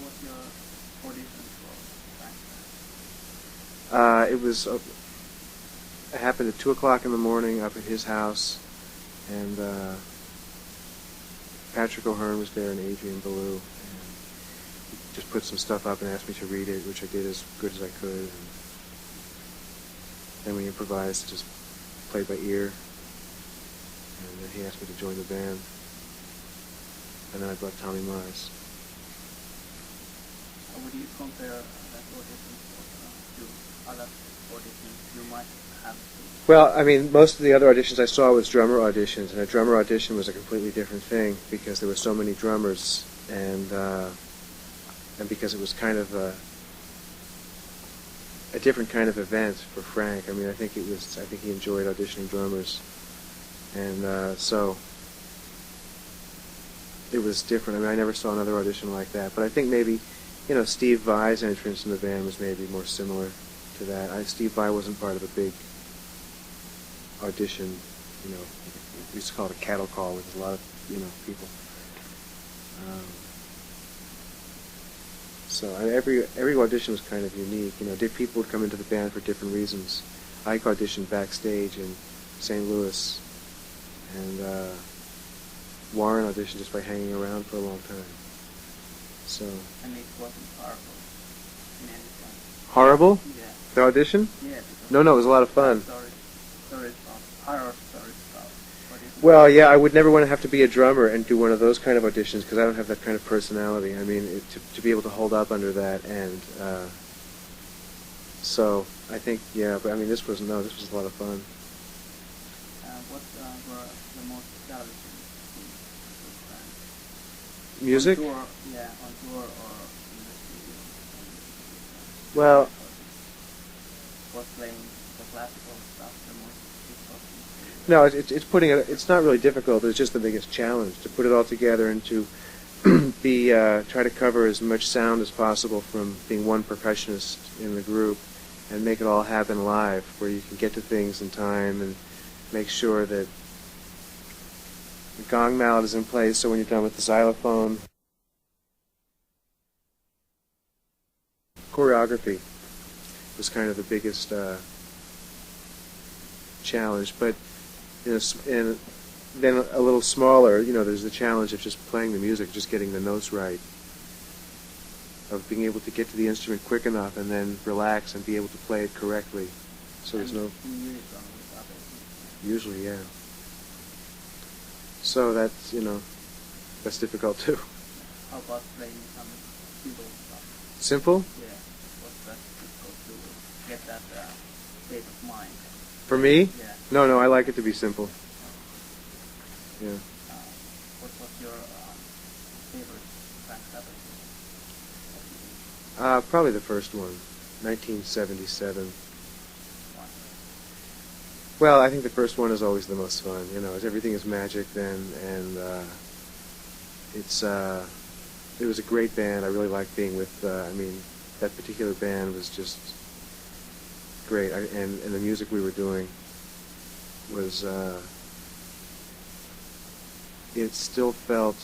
was your audition for Frank? It was. It happened at 2 o'clock in the morning up at his house, and Patrick O'Hearn was there and Adrian Ballou, and he just put some stuff up and asked me to read it, which I did as good as I could. And then we improvised, just played by ear, and then he asked me to join the band, and then I brought Tommy Mars. How would you compare that audition to other auditions you might have seen? Well, I mean, most of the other auditions I saw was drummer auditions, and a drummer audition was a completely different thing because there were so many drummers, and because it was kind of a different kind of event for Frank. I mean, I think he enjoyed auditioning drummers, and so it was different. I mean, I never saw another audition like that, but I think maybe, Steve Vai's entrance in the band was maybe more similar to that. Steve Vai wasn't part of a big audition, we used to call it a cattle call with a lot of, people. So every audition was kind of unique. People would come into the band for different reasons. Ike auditioned backstage in St. Louis, and Warren auditioned just by hanging around for a long time. So. And it wasn't horrible in any sense. Horrible? Yeah. The audition? Yeah. No, it was a lot of fun. Stories about horror stories about. Well, yeah, I would never want to have to be a drummer and do one of those kind of auditions because I don't have that kind of personality. I mean, to be able to hold up under that, and so I think, yeah. But I mean, this was a lot of fun. What were the most challenging things with Frank? Music? On tour, yeah, on tour or in the studio. Well, Was playing the classical stuff the most difficult thing? no, it's putting it. It's not really difficult. It's just the biggest challenge to put it all together and to try to cover as much sound as possible from being one percussionist in the group, and make it all happen live, where you can get to things in time and make sure that the gong mallet is in place. So when you're done with the xylophone, choreography was kind of the biggest challenge, but and then a little smaller, there's the challenge of just playing the music, just getting the notes right, of being able to get to the instrument quick enough and then relax and be able to play it correctly. So there's no. Usually, yeah. So that's that's difficult too. How about playing some simple stuff? Simple? Yeah. What's that difficult to get that state of mind? For me? Yeah. No, I like it to be simple. Yeah. What was your favorite Frank Zappa? Probably the first one, 1977. Why? Well, I think the first one is always the most fun. Everything is magic then, and it was a great band. I really liked being with. That particular band was just great, and the music we were doing was. It still felt,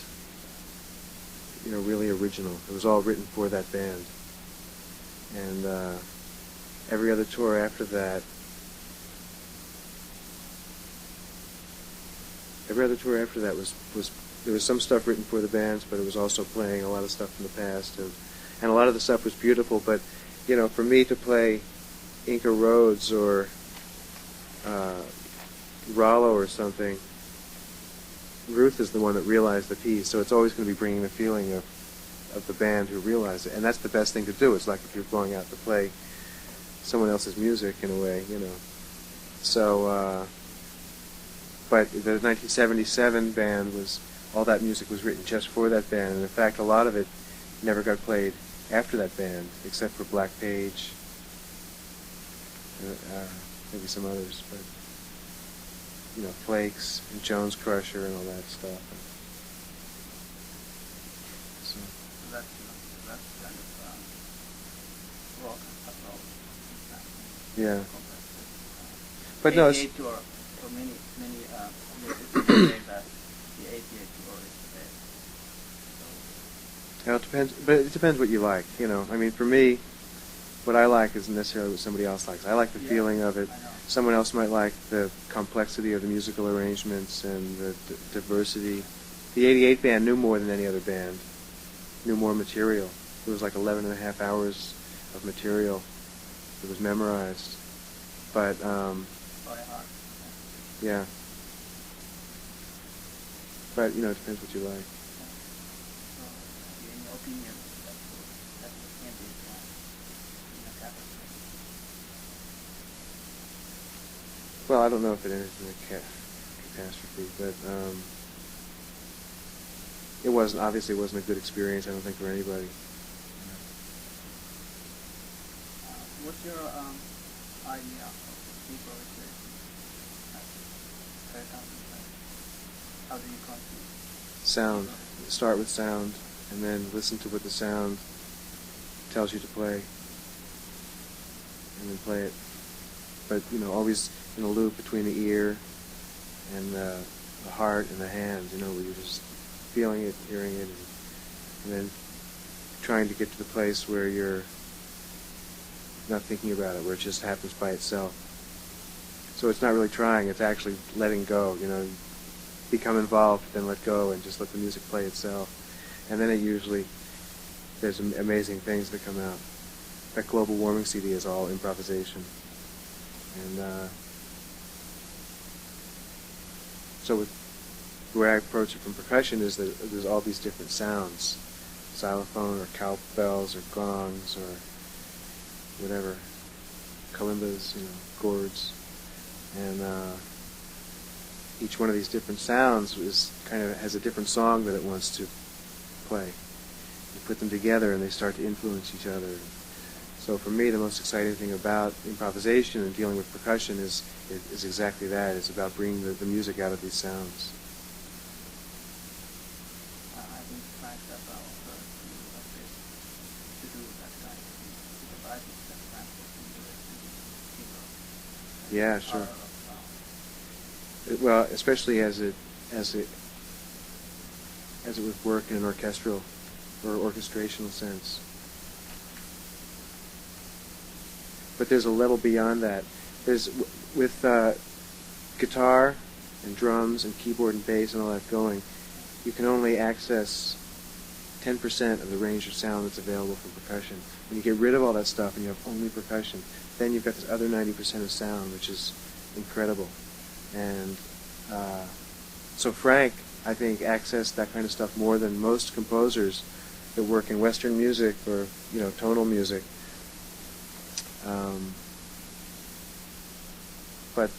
really original. It was all written for that band, and every other tour after that. Every other tour after that was there was some stuff written for the bands, but it was also playing a lot of stuff from the past, and a lot of the stuff was beautiful. But for me to play Inca Roads or Rollo or something, Ruth is the one that realized the piece, so it's always going to be bringing the feeling of the band who realized it, and that's the best thing to do. It's like if you're going out to play someone else's music in a way, So, but the 1977 band all that music was written just for that band, and in fact, a lot of it never got played after that band, except for Black Page, maybe some others, but. Flakes and Jones Crusher and all that stuff. So That's kind of rock and roll. Yeah. But no. For many musicians say that the 88 tour is the best. Well, it depends, but it depends what you like. You know, I mean, for me, what I like isn't necessarily what somebody else likes. I like the feeling of it. Someone else might like the complexity of the musical arrangements and the diversity. The '88 band knew more than any other band. Knew more material. It was like 11 and a half hours of material that was memorized. But yeah. But you know, it depends what you like. In your opinion, that's what can be in a catastrophe. Well, I don't know if it ended in a catastrophe, but it wasn't. Obviously, it wasn't a good experience. I don't think for anybody. What's your idea of improvisation? How do you continue? Sound. Start with sound, and then listen to what the sound tells you to play, and then play it. But you know, always in a loop between the ear and the heart and the hands. You know, where you're just feeling it, hearing it, and then trying to get to the place where you're not thinking about it, where it just happens by itself. So it's not really trying; it's actually letting go. You know, become involved, then let go, and just let the music play itself. And then it usually, there's amazing things that come out. That global warming CD is all improvisation. And so the way I approach it from percussion is that there's all these different sounds, xylophone or cowbells or gongs or whatever, kalimbas, you know, gourds, and each one of these different sounds is kind of has a different song that it wants to play. You put them together and they start to influence each other. So for me, the most exciting thing about improvisation and dealing with percussion is exactly that. It's about bringing the music out of these sounds. I think Frank Zappa also to do that kind of thing, because I think that Frank was interested in Yeah, sure. Well, especially as it would work in an orchestral or orchestrational sense. But there's a level beyond that. There's with guitar and drums and keyboard and bass and all that going, you can only access 10% of the range of sound that's available from percussion. When you get rid of all that stuff and you have only percussion, then you've got this other 90% of sound, which is incredible. And so Frank, I think, accessed that kind of stuff more than most composers that work in Western music or, you know, tonal music. But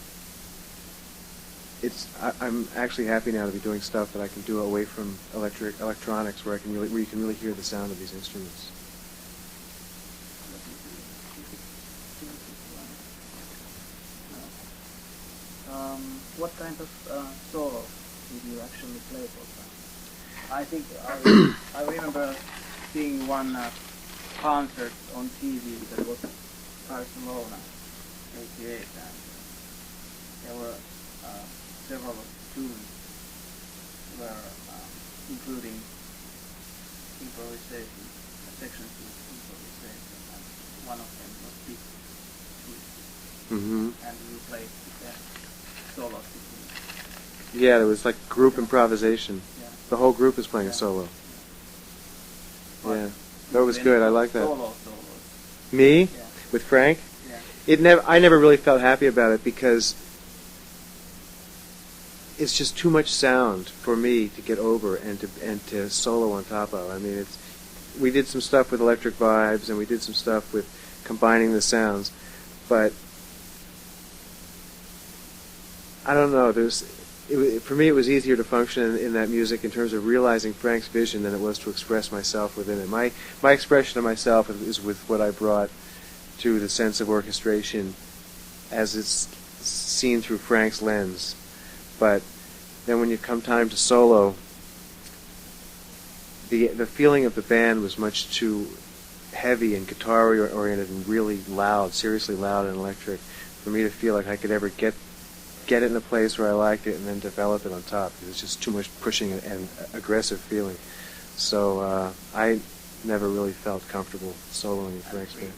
I'm actually happy now to be doing stuff that I can do away from electronics, where you can really hear the sound of these instruments. What kind of solo did you actually play for that? I think I remember seeing one concert on TV that was Barcelona, 88, and there were several tunes were including improvisation, sections of improvisation, and one of them was big, and you played solo. Yeah, there was like group improvisation. Yeah. The whole group is playing a solo. Yeah, that was good. I like that. Solos. Me? Yeah. With Frank? Yeah. I never really felt happy about it because it's just too much sound for me to get over and to solo on top of. I mean, we did some stuff with electric vibes and we did some stuff with combining the sounds, but I don't know. For me, it was easier to function in that music in terms of realizing Frank's vision than it was to express myself within it. My expression of myself is with what I brought to the sense of orchestration as it's seen through Frank's lens. But then when you come time to solo, the feeling of the band was much too heavy and guitar-oriented and really loud, seriously loud and electric, for me to feel like I could ever get it in a place where I liked it and then develop it on top. It was just too much pushing and aggressive feeling. So I never really felt comfortable soloing with Frank's band.